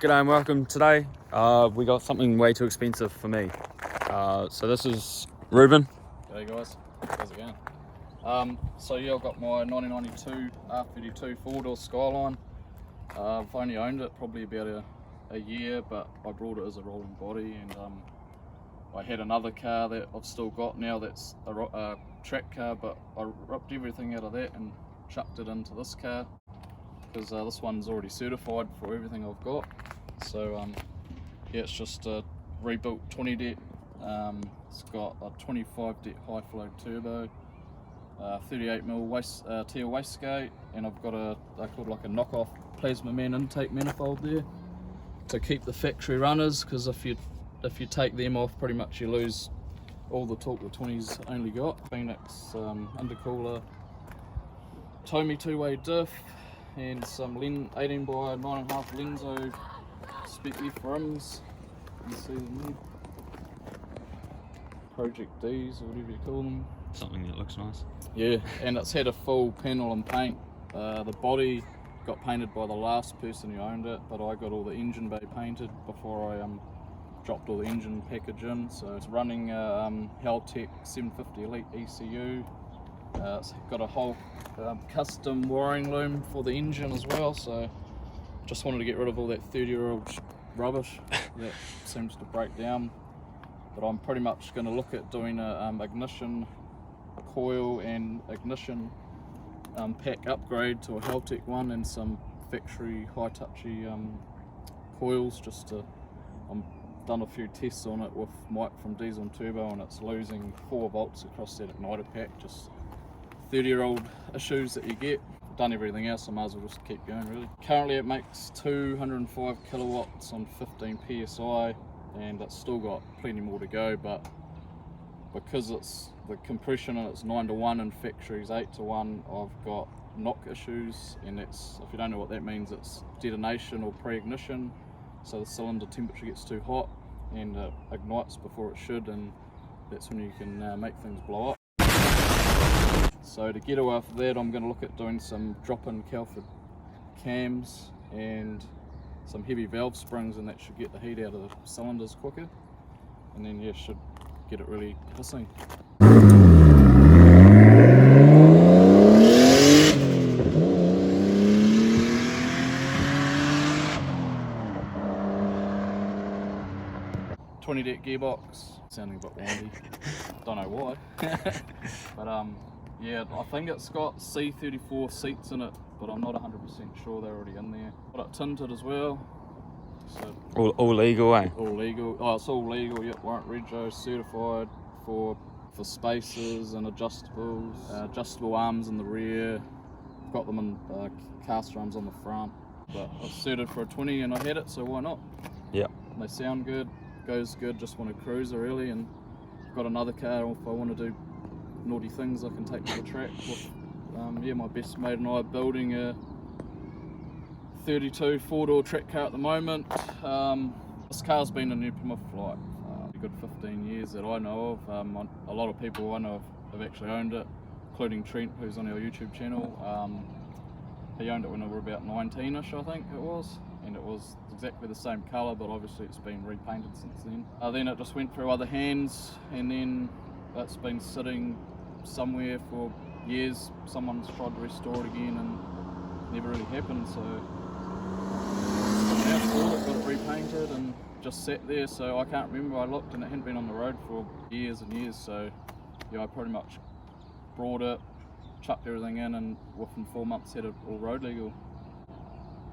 G'day and welcome. Today we got something way too expensive for me. So this is Ruben. G'day guys, how's it going? So yeah, I've got my 1992 R32 4-door Skyline. I've only owned it probably about a year, but I brought it as a rolling body, and I had another car that I've still got now that's a track car, but I ripped everything out of that and chucked it into this car because this one's already certified for everything I've got. So yeah, it's just a rebuilt 20 deck. It's got a 25 deck high flow turbo, 38mm teal wastegate, and I've got they're called like a knockoff plasma man intake manifold there to keep the factory runners, because if you take them off, pretty much you lose all the torque the 20's only got. Phoenix intercooler, Tomy two-way diff, and some 18 by 9.5 Lenzo spec F rims. You see them there. Project D's or whatever you call them. Something that looks nice. Yeah, and it's had a full panel and paint. The body got painted by the last person who owned it, but I got all the engine bay painted before I dropped all the engine package in. So it's running Haltech 750 Elite ECU. It's got a whole custom wiring loom for the engine as well, so just wanted to get rid of all that 30-year-old rubbish that seems to break down. But I'm pretty much going to look at doing a ignition coil and ignition pack upgrade to a Haltech one, and some factory high-touchy coils. I'm done a few tests on it with Mike from Diesel and Turbo, and it's losing 4 volts across that igniter pack. Just 30-year-old issues that you get. I've done everything else, I might as well just keep going really. Currently it makes 205 kilowatts on 15 psi, and it's still got plenty more to go, but because it's the compression and it's 9:1 and factory's 8:1, I've got knock issues, and that's, if you don't know what that means, it's detonation or pre-ignition. So the cylinder temperature gets too hot and it ignites before it should, and that's when you can make things blow up. So to get away with that, I'm going to look at doing some drop-in Calford cams and some heavy valve springs, and that should get the heat out of the cylinders quicker, and then yeah, should get it really hissing. .20 deck gearbox, sounding a bit windy, don't know why. But yeah, I think it's got C34 seats in it, but I'm not 100% sure they're already in there. Got it tinted as well. So All legal, eh? all legal. Oh, it's all legal. Yep, warrant rego, certified for spaces and adjustables, adjustable arms in the rear. Got them in cast arms on the front. But I was suited for a 20 and I had it, so why not? Yeah. They sound good, goes good. Just want a cruiser really, and got another car if I want to do naughty things I can take to the track with. Yeah, my best mate and I are building a 32 4-door track car at the moment. This car's been in New Plymouth for like a good 15 years that I know of. A lot of people I know have actually owned it, including Trent, who's on our YouTube channel. He owned it when we were about 19ish, I think it was, and it was exactly the same colour, but obviously it's been repainted since then. Then it just went through other hands, and then it's been sitting somewhere for years. Someone's tried to restore it again and never really happened, so someone else bought it, got it repainted and just sat there. So I can't remember, I looked and it hadn't been on the road for years and years, so yeah, I pretty much brought it, chucked everything in, and within 4 months had it all road legal.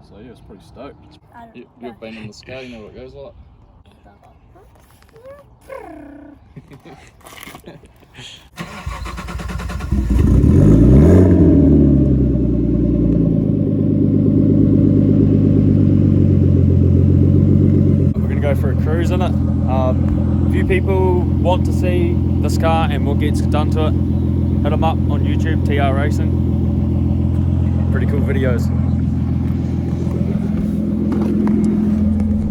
So yeah, I was pretty stoked. You've been in the Sky, you know what it goes like. We're gonna go for a cruise in it. A few people want to see this car and what gets done to it. Hit them up on YouTube, TR Racing. Pretty cool videos.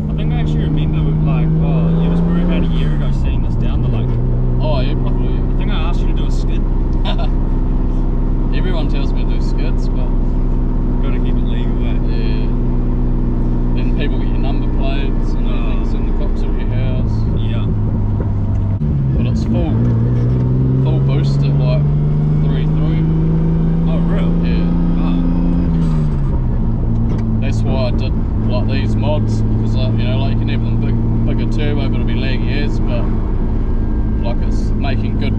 I think I actually remember, like, well, it was probably about a year ago seeing this down the lake. Oh yeah, probably. I think I asked you to do a skid. Everyone tells me to do skids, but gotta keep it legal, eh? yeah. Then people get your number making good